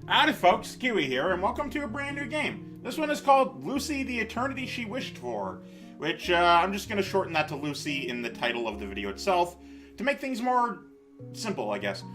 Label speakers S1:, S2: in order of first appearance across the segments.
S1: Howdy folks, Keywii here, and welcome to a brand new game. This one is called Lucy, the Eternity She Wished For, which I'm just going to shorten that to Lucy in the title of the video itself, to make things more simple, I guess.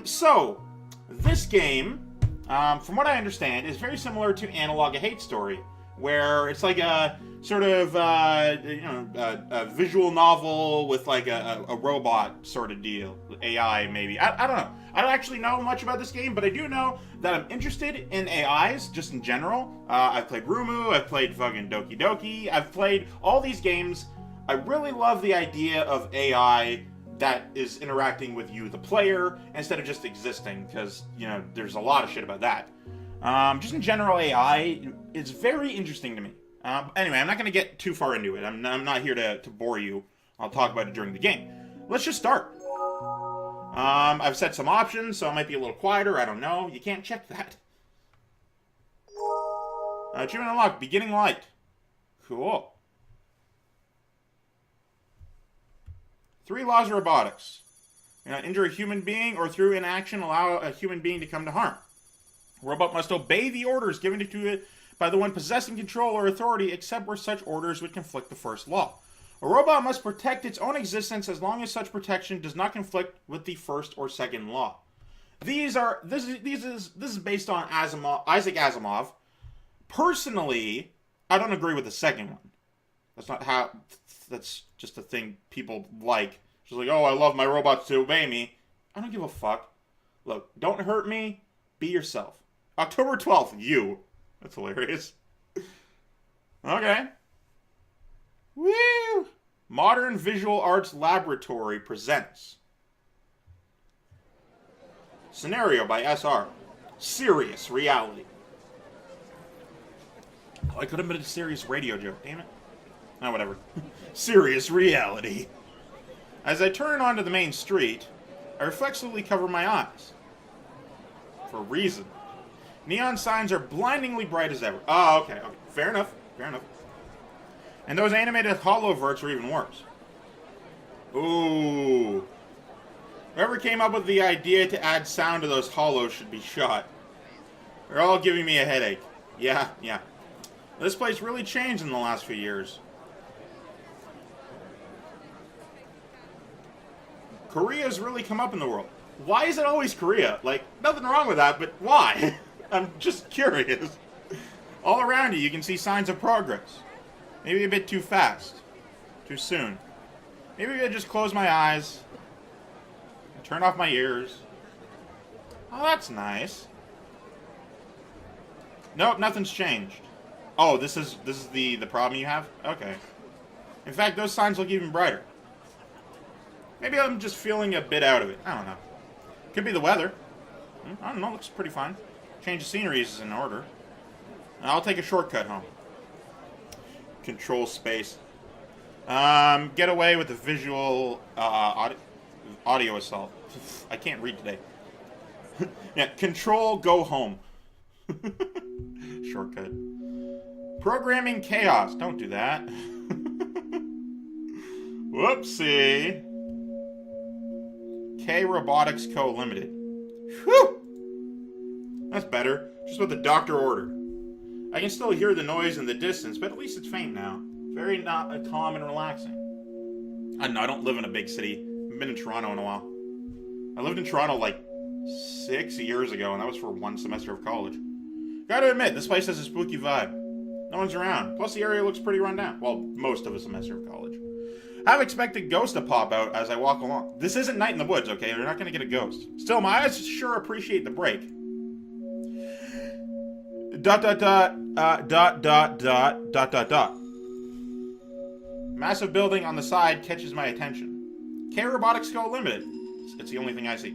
S1: So, this game, from what I understand, is very similar to Analog: A Hate Story, where it's like a sort of, a visual novel with like a robot sort of deal. AI, maybe. I don't know. I don't actually know much about this game, but I do know that I'm interested in AIs, just in general. I've played Rumu, I've played fucking Doki Doki, I've played all these games. I really love the idea of AI that is interacting with you, the player, instead of just existing, because, you know, there's a lot of shit about that. Just in general, AI is very interesting to me. Anyway, I'm not going to get too far into it. I'm not here to bore you. I'll talk about it during the game. Let's just start. I've set some options, so it might be a little quieter. I don't know. You can't check that. Achievement unlocked. Beginning light. Cool. 3 laws of robotics. Injure a human being or through inaction allow a human being to come to harm. A robot must obey the orders given to it by the one possessing control or authority, except where such orders would conflict the first law. A robot must protect its own existence as long as such protection does not conflict with the first or second law. This is based on Isaac Asimov. Personally, I don't agree with the second one. That's just a thing people like. Just like, oh, I love my robots to obey me. I don't give a fuck. Look, don't hurt me. Be yourself. October 12th, you. That's hilarious. Okay. Woo! Modern Visual Arts Laboratory presents Scenario by SR. Serious reality. Oh, I could have made a serious radio joke, damn it. Oh, whatever. Serious reality. As I turn onto the main street, I reflexively cover my eyes. For a reason. Neon signs are blindingly bright as ever. Oh, okay. Fair enough. And those animated holoverts are even worse. Ooh. Whoever came up with the idea to add sound to those holos should be shot. They're all giving me a headache. Yeah. This place really changed in the last few years. Korea's really come up in the world. Why is it always Korea? Like, nothing wrong with that, but why? I'm just curious. All around you can see signs of progress. Maybe a bit too fast. Too soon. Maybe I just close my eyes. Turn off my ears. Oh, that's nice. Nope, nothing's changed. Oh, this is the problem you have? Okay. In fact, those signs look even brighter. Maybe I'm just feeling a bit out of it. I don't know. Could be the weather. I don't know, looks pretty fine. Change of scenery is in order. I'll take a shortcut home. Control space. Get away with the visual audio assault. I can't read today. Yeah, control, go home. Shortcut. Programming chaos. Don't do that. Whoopsie. K Robotics Co. Limited. Whew! That's better. Just what the doctor ordered. I can still hear the noise in the distance, but at least it's faint now. Very calm and relaxing. I don't know, I don't live in a big city. I haven't been in Toronto in a while. I lived in Toronto like 6 years ago, and that was for 1 semester of college. Gotta admit, this place has a spooky vibe. No one's around. Plus, the area looks pretty run down. Well, most of a semester of college. I've expected ghosts to pop out as I walk along. This isn't Night in the Woods, okay? You're not gonna get a ghost. Still, my eyes sure appreciate the break. Massive building on the side catches my attention. K Robotics Co. Limited. It's the only thing I see.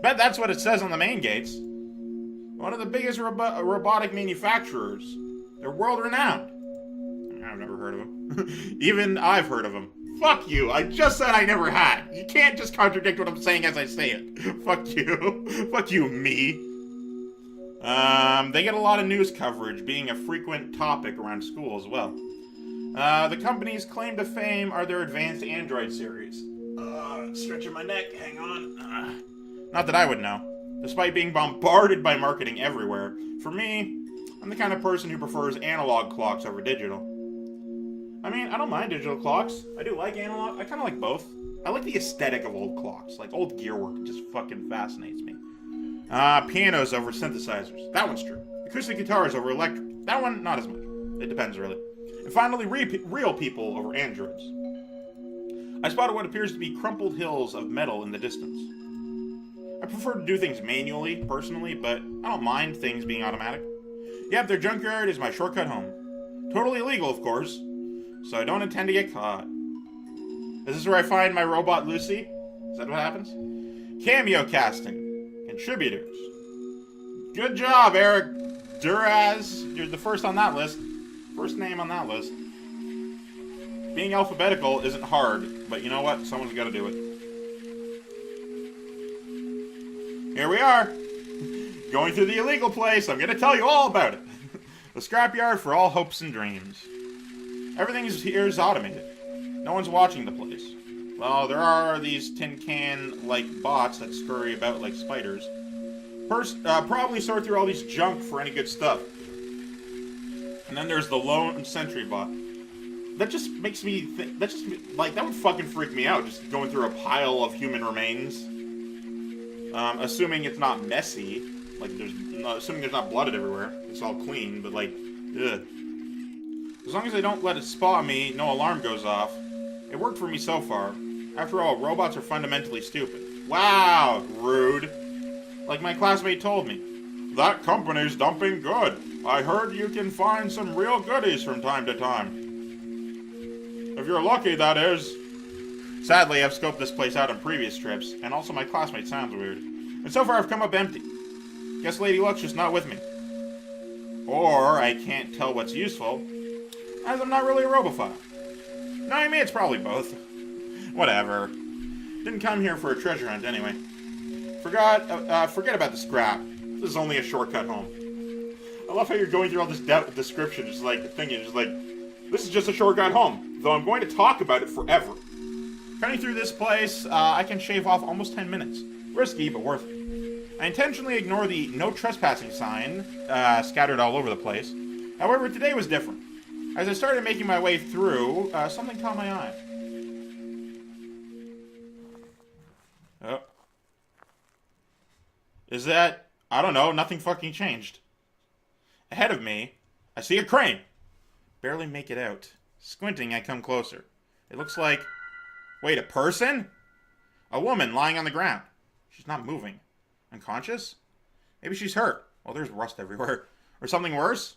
S1: Bet that's what it says on the main gates. One of the biggest robotic manufacturers. They're world-renowned. I've never heard of them. Even I've heard of them. Fuck you. I just said I never had. You can't just contradict what I'm saying as I say it. Fuck you. Fuck you, me. They get a lot of news coverage, being a frequent topic around school as well. The company's claim to fame are their advanced Android series. Stretching my neck. Hang on. Not that I would know. Despite being bombarded by marketing everywhere, for me, I'm the kind of person who prefers analog clocks over digital. I mean, I don't mind digital clocks. I do like analog. I kind of like both. I like the aesthetic of old clocks. Like, old gearwork just fucking fascinates me. Pianos over synthesizers. That one's true. Acoustic guitars over electric. That one, not as much. It depends, really. And finally, real people over androids. I spotted what appears to be crumpled hills of metal in the distance. I prefer to do things manually, personally, but I don't mind things being automatic. Yep, their junkyard is my shortcut home. Totally illegal, of course, so I don't intend to get caught. Is this where I find my robot Lucy? Is that what happens? Cameo casting. Contributors. Good job, Eric Duraz. You're the first on that list. First name on that list. Being alphabetical isn't hard, but you know what? Someone's got to do it. Here we are. Going through the illegal place. I'm going to tell you all about it. The scrapyard for all hopes and dreams. Everything here is automated. No one's watching the place. Well, there are these tin can-like bots that scurry about like spiders. Probably sort through all these junk for any good stuff. And then there's the lone sentry bot. That just makes me think, that would fucking freak me out, just going through a pile of human remains. Assuming it's not messy, like assuming there's not blood everywhere, it's all clean, but like, ugh. As long as they don't let it spot me, no alarm goes off. It worked for me so far. After all, robots are fundamentally stupid. Wow, rude. Like my classmate told me. That company's dumping good. I heard you can find some real goodies from time to time. If you're lucky, that is. Sadly, I've scoped this place out on previous trips, and also my classmate sounds weird. And so far I've come up empty. Guess Lady Luck's just not with me. Or I can't tell what's useful, as I'm not really a robophile. No, I mean, it's probably both. Whatever. Didn't come here for a treasure hunt anyway. Forget about the scrap. This is only a shortcut home. I love how you're going through all this description, just like thinking, just like, this is just a shortcut home, though I'm going to talk about it forever. Cutting through this place, I can shave off almost 10 minutes. Risky, but worth it. I intentionally ignore the no trespassing sign scattered all over the place. However, today was different. As I started making my way through, something caught my eye. Oh. Is that... I don't know, nothing fucking changed. Ahead of me, I see a crane. Barely make it out. Squinting, I come closer. It looks like... Wait, a person? A woman lying on the ground. She's not moving. Unconscious? Maybe she's hurt. Well, there's rust everywhere. Or something worse?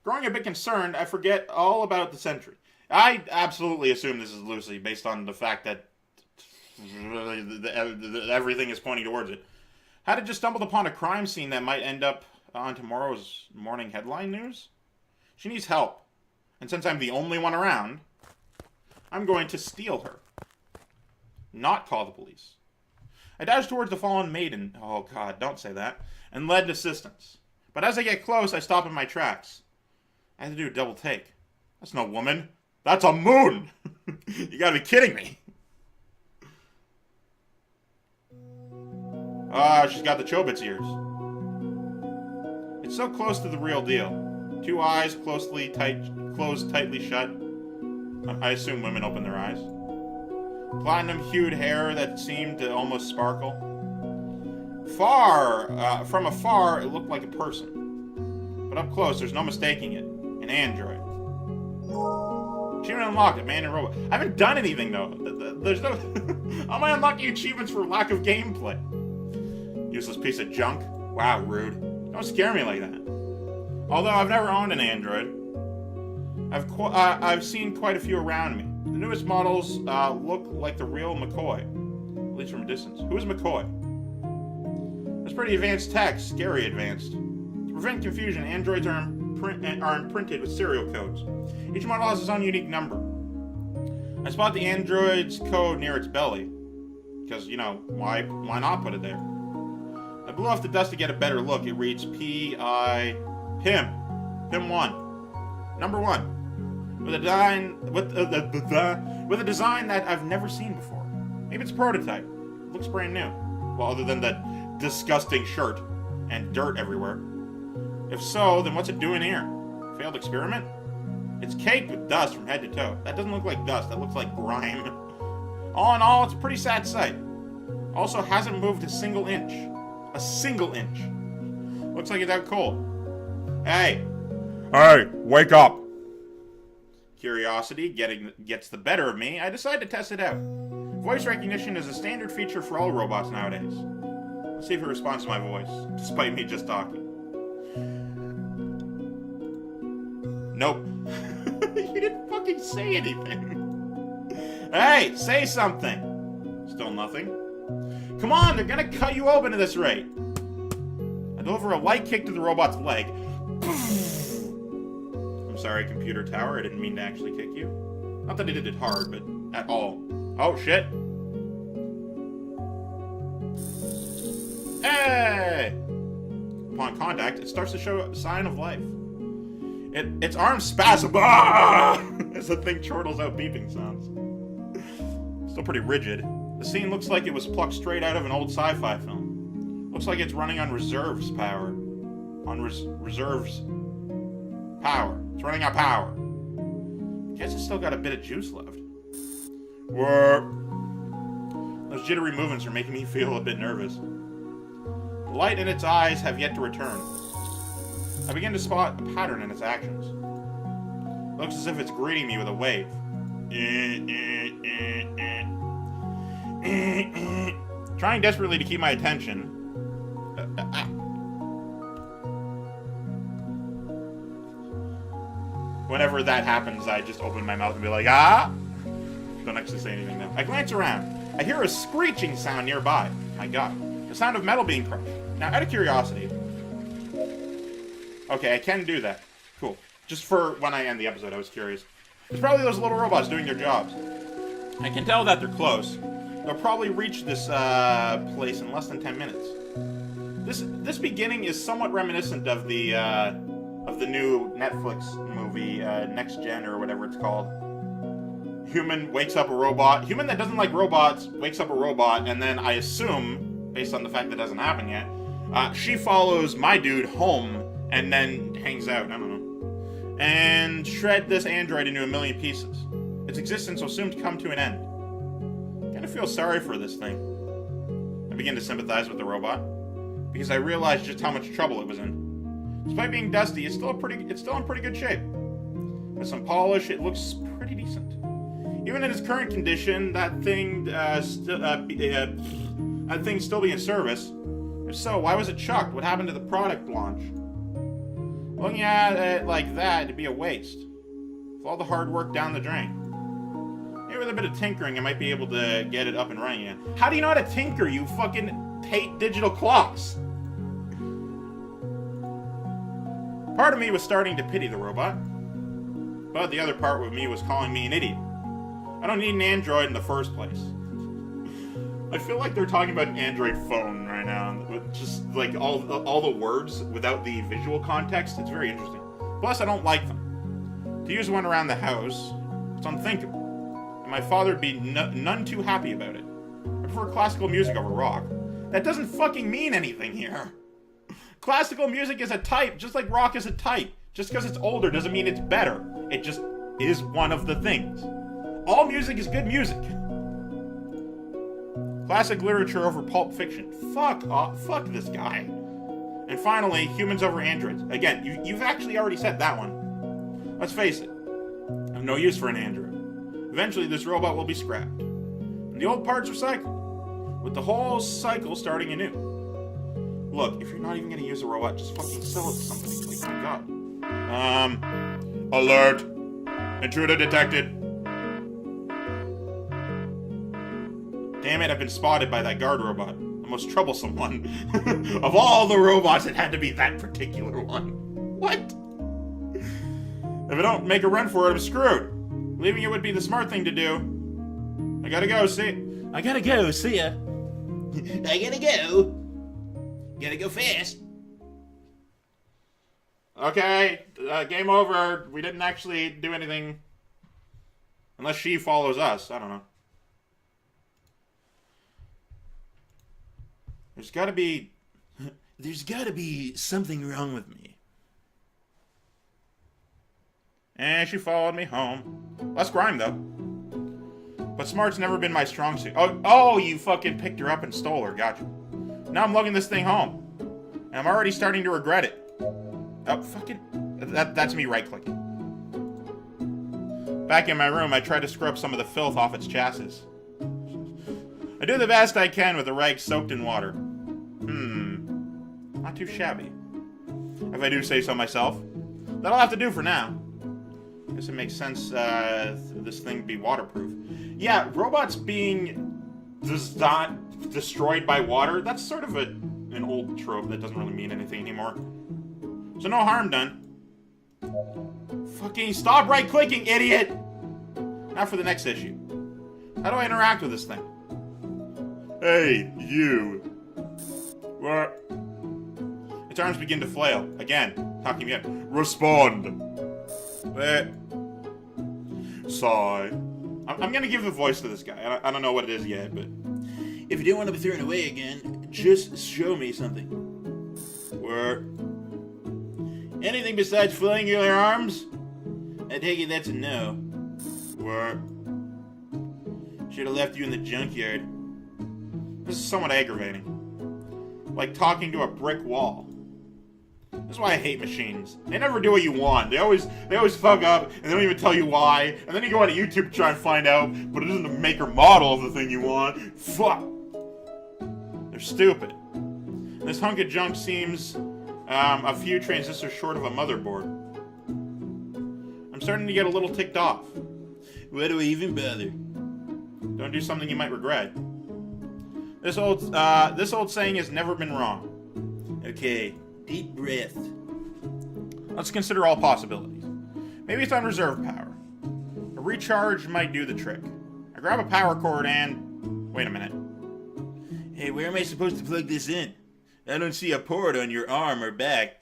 S1: Growing a bit concerned, I forget all about the sentry. I absolutely assume this is Lucy, based on the fact that everything is pointing towards it. Had it just stumbled upon a crime scene that might end up on tomorrow's morning headline news? She needs help. And since I'm the only one around, I'm going to steal her. Not call the police. I dash towards the fallen maiden. Oh god, don't say that. And lend assistance. But as I get close, I stop in my tracks. I had to do a double take. That's no woman. That's a moon! You gotta be kidding me. She's got the Chobits ears. It's so close to the real deal. Two eyes closed tightly shut. I assume women open their eyes. Platinum-hued hair that seemed to almost sparkle. From afar, it looked like a person. But up close, there's no mistaking it. An android. Achievement unlocked, a man and robot. I haven't done anything, though. There's no... How am I unlocking achievements for lack of gameplay? Useless piece of junk. Wow, rude. Don't scare me like that. Although I've never owned an android, I've seen quite a few around me. The newest models look like the real McCoy, at least from a distance. Who is McCoy? That's pretty advanced tech, scary advanced. To prevent confusion, androids are imprinted with serial codes. Each model has its own unique number. I spot the android's code near its belly, because, you know, why not put it there? I blew off the dust to get a better look. It reads PIM 1. Number 1. With a design that I've never seen before. Maybe it's a prototype. It looks brand new. Well, other than the disgusting shirt and dirt everywhere. If so, then what's it doing here? Failed experiment? It's caked with dust from head to toe. That doesn't look like dust, that looks like grime. All in all, it's a pretty sad sight. Also hasn't moved a single inch. A single inch. Looks like it's out cold. Hey! Hey, wake up! Curiosity gets the better of me. I decide to test it out. Voice recognition is a standard feature for all robots nowadays. Let's see if it responds to my voice, despite me just talking. Nope. You didn't fucking say anything. Hey, say something. Still nothing. Come on, they're gonna cut you open at this rate. I deliver a light kick to the robot's leg. I'm sorry, computer tower. I didn't mean to actually kick you. Not that I did it hard, but at all. Oh, shit. Hey! Upon contact, it starts to show a sign of life. Its arms spasm as the thing chortles out beeping sounds. Still pretty rigid. The scene looks like it was plucked straight out of an old sci-fi film. Looks like it's running on reserves power. Reserves power. It's running out of power. Guess it's still got a bit of juice left. Whoa. Those jittery movements are making me feel a bit nervous. The light in its eyes have yet to return. I begin to spot a pattern in its actions. It looks as if it's greeting me with a wave. Trying desperately to keep my attention. Whenever that happens, I just open my mouth and be like, ah! Don't actually say anything though. I glance around. I hear a screeching sound nearby. My god. The sound of metal being crushed. Now, out of curiosity... Okay, I can do that. Cool. Just for when I end the episode, I was curious. It's probably those little robots doing their jobs. I can tell that they're close. They'll probably reach this place in less than 10 minutes. This beginning is somewhat reminiscent of the new Netflix movie, Next Gen or whatever it's called. Human wakes up a robot. Human that doesn't like robots wakes up a robot, and then I assume, based on the fact that it hasn't happened yet, she follows my dude home and then hangs out. I don't know. And shred this android into a million pieces. Its existence will soon come to an end. I kind of feel sorry for this thing. I begin to sympathize with the robot because I realized just how much trouble it was in. Despite being dusty, it's still in pretty good shape. With some polish, it looks pretty decent. Even in its current condition, that thing still be in service. If so, why was it chucked? What happened to the product launch? Looking at it like that, it'd be a waste. With all the hard work down the drain. Maybe with a bit of tinkering, I might be able to get it up and running again. How do you know how to tinker, you fucking hate digital clocks? Part of me was starting to pity the robot. But the other part of me was calling me an idiot. I don't need an android in the first place. I feel like they're talking about an Android phone right now, with just like all the words without the visual context. It's very interesting. Plus, I don't like them. To use one around the house, it's unthinkable. And my father would be none too happy about it. I prefer classical music over rock. That doesn't fucking mean anything here. Classical music is a type, just like rock is a type. Just because it's older doesn't mean it's better. It just is one of the things. All music is good music. Classic literature over pulp fiction. Fuck off. Fuck this guy. And finally, humans over androids. Again, you've actually already said that one. Let's face it. I have no use for an android. Eventually, this robot will be scrapped. And the old parts recycled. With the whole cycle starting anew. Look, if you're not even going to use a robot, just fucking sell it to somebody. Like, my god. Alert. Intruder detected. Damn it, I've been spotted by that guard robot. The most troublesome one. Of all the robots, it had to be that particular one. What? If I don't make a run for it, I'm screwed. Leaving it would be the smart thing to do. I gotta go, see ya. I gotta go, see ya. I gotta go. Gotta go fast. Okay, game over. We didn't actually do anything. Unless she follows us. I don't know. There's gotta be... There's gotta be something wrong with me. And she followed me home. Less grime, though. But smart's never been my strong suit. Oh, you fucking picked her up and stole her. Gotcha. Now I'm lugging this thing home. And I'm already starting to regret it. Oh, fucking... That's me right-clicking. Back in my room, I tried to scrub some of the filth off its chassis. I do the best I can with the rag soaked in water. Not too shabby. If I do say so myself. That'll have to do for now. Guess it makes sense this thing be waterproof. Yeah, robots being destroyed by water, that's sort of an old trope that doesn't really mean anything anymore. So no harm done. Fucking stop right-clicking, idiot! Now for the next issue. How do I interact with this thing? Hey, you. What? Its arms begin to flail. Again, talking me up. Respond! Sigh. I'm gonna give the voice to this guy. I don't know what it is yet, but... If you don't want to be thrown away again, just show me something. Where? Anything besides flailing your arms? I take it that's a no. Where? Should have left you in the junkyard. This is somewhat aggravating. Like talking to a brick wall. That's why I hate machines. They never do what you want. They always fuck up, and they don't even tell you why. And then you go on YouTube to try and find out, but it isn't a make or model of the thing you want. Fuck. They're stupid. This hunk of junk seems a few transistors short of a motherboard. I'm starting to get a little ticked off. Why do I even bother? Don't do something you might regret. This old saying has never been wrong. Okay, deep breath. Let's consider all possibilities. Maybe it's on reserve power. A recharge might do the trick. I grab a power cord and... Wait a minute. Hey, where am I supposed to plug this in? I don't see a port on your arm or back.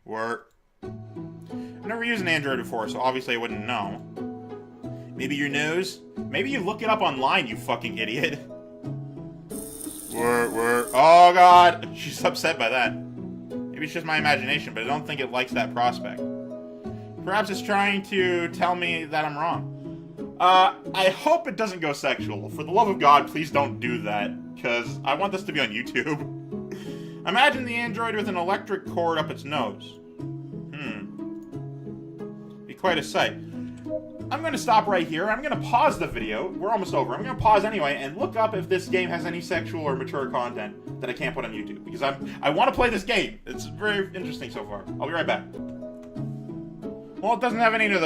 S1: Work. I've never used an Android before, so obviously I wouldn't know. Maybe your nose? Maybe you look it up online, you fucking idiot. Oh god! She's upset by that. Maybe it's just my imagination, but I don't think it likes that prospect. Perhaps it's trying to tell me that I'm wrong. I hope it doesn't go sexual. For the love of God, please don't do that, because I want this to be on YouTube. Imagine the android with an electric cord up its nose. Be quite a sight. I'm going to stop right here. I'm going to pause the video. We're almost over. I'm going to pause anyway and look up if this game has any sexual or mature content that I can't put on YouTube. Because I want to play this game. It's very interesting so far. I'll be right back. Well, it doesn't have any of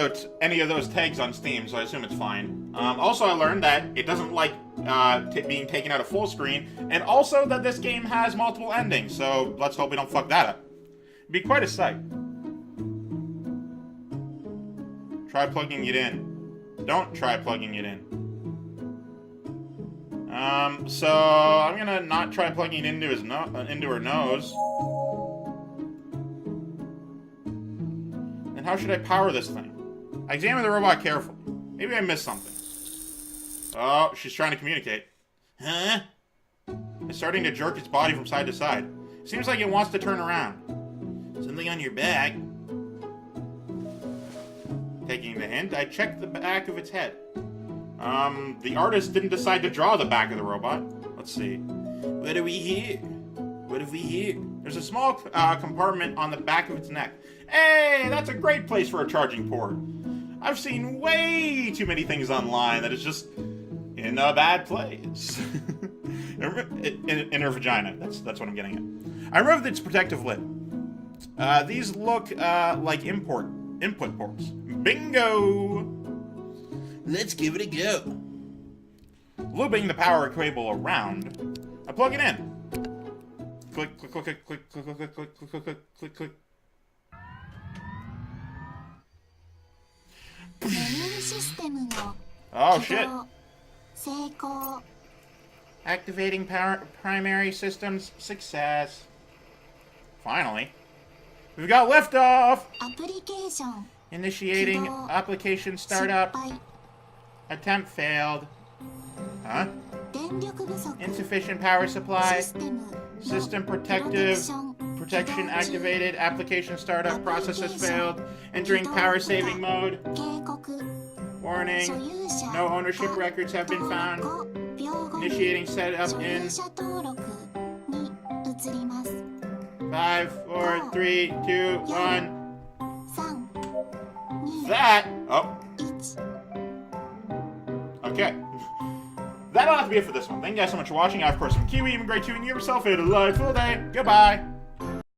S1: those tags on Steam, so I assume it's fine. Also, I learned that it doesn't like being taken out of full screen, and also that this game has multiple endings, so let's hope we don't fuck that up. It'd be quite a sight. Try plugging it in. Don't try plugging it in. So I'm gonna not try plugging it into into her nose. And how should I power this thing? I examine the robot carefully. Maybe I missed something. Oh, she's trying to communicate. Huh? It's starting to jerk its body from side to side. Seems like it wants to turn around. Something on your back. Taking the hint, I checked the back of its head. The artist didn't decide to draw the back of the robot. Let's see. What do we hear? What have we here? There's a small compartment on the back of its neck. Hey, that's a great place for a charging port. I've seen way too many things online that is just in a bad place. in her vagina. That's what I'm getting at. I removed its protective lid. These look like input ports. Bingo! Let's give it a go. Looping the power cable around, I plug it in. Click, click, click, click, click, click, click, click, click, click, click, click. Oh shit! Activating primary systems success. Finally. We've got liftoff! Initiating application startup. Attempt failed. Huh? Insufficient power supply. System protection activated. Application startup process has failed. Entering power saving mode. Warning. No ownership records have been found. Initiating setup in 5, 4, 3, 2, 1. That. Oh. Okay. That'll have to be it for this one. Thank you guys so much for watching. I, of course, am Keywii, grade 2, and you have yourself a delightful day. Goodbye.